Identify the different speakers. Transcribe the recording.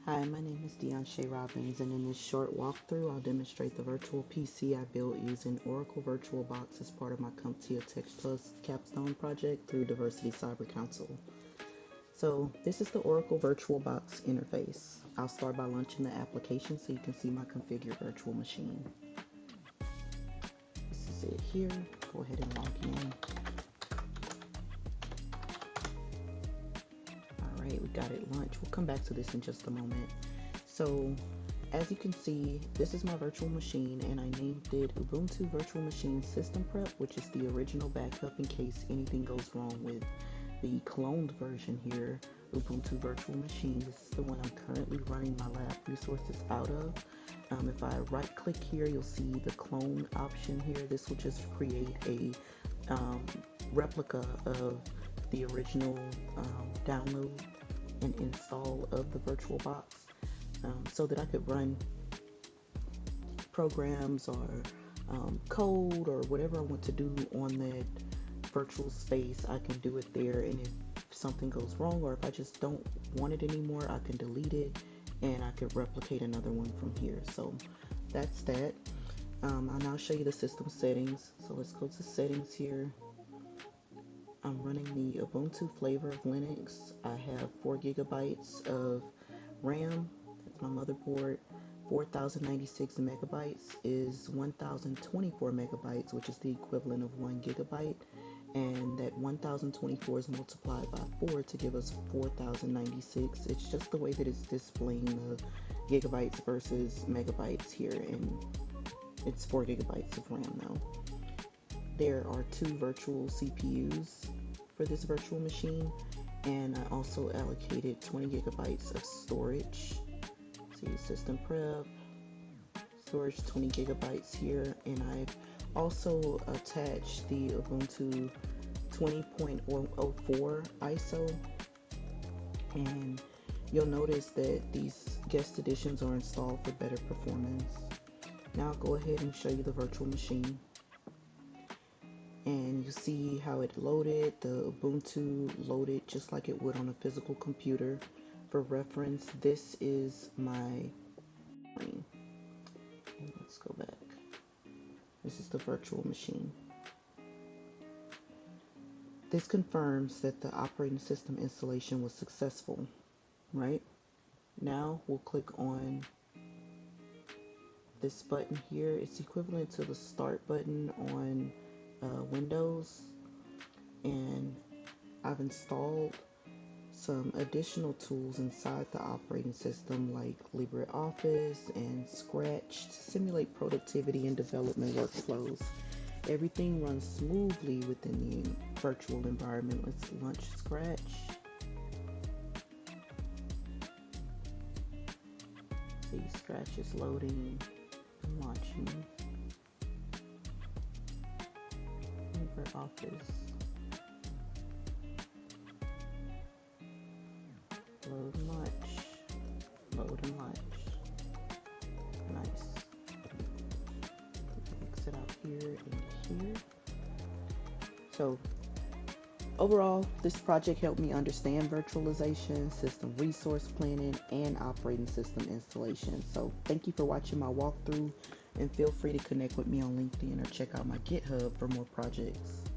Speaker 1: Hi, my name is Deonshae Robbins, and in this short walkthrough, I'll demonstrate the virtual PC I built using Oracle VirtualBox as part of my CompTIA Tech Plus Capstone project through Diversity Cyber Council. So this is the Oracle VirtualBox interface. I'll start by launching the application so you can see my configured virtual machine. This is it here. Go ahead and log in. We got it launched. We'll come back to this in just a moment. So as you can see, this is my virtual machine, and I named it Ubuntu Virtual Machine System Prep, which is the original backup in case anything goes wrong with the cloned version here, Ubuntu Virtual Machine. This is the one I'm currently running my lab resources out of. If I right click here, you'll see the clone option here. This will just create a replica of the original download and install of the VirtualBox, so that I could run programs or code or whatever I want to do on that virtual space. I can do it there, and if something goes wrong or if I just don't want it anymore, I can delete it and I could replicate another one from here. So that's that. I'll now show you the system settings. So let's go to settings here. I'm running the Ubuntu flavor of Linux. I have 4 gigabytes of RAM. That's my motherboard. 4096 megabytes is 1024 megabytes, which is the equivalent of 1 gigabyte. And that 1024 is multiplied by 4 to give us 4096. It's just the way that it's displaying the gigabytes versus megabytes here, and it's 4 gigabytes of RAM now. There are 2 virtual CPUs for this virtual machine, and I also allocated 20 gigabytes of storage. See, system prep, storage 20 gigabytes here, and I've also attached the Ubuntu 20.04 ISO, and you'll notice that these guest editions are installed for better performance. Now I'll go ahead and show you the virtual machine. And you see how it loaded. The Ubuntu loaded just like it would on a physical computer. For reference, this is my screen. Let's go back. This is the virtual machine. This confirms that the operating system installation was successful, right? Now we'll click on this button here. It's equivalent to the start button on Windows, and I've installed some additional tools inside the operating system like LibreOffice and Scratch to simulate productivity and development workflows. Everything runs smoothly within the virtual environment. Let's launch Scratch. See, Scratch is loading and launching. Office. Load and launch. Load and launch. Nice. Exit out here and here. So overall, this project helped me understand virtualization, system resource planning, and operating system installation. So thank you for watching my walkthrough, and feel free to connect with me on LinkedIn or check out my GitHub for more projects.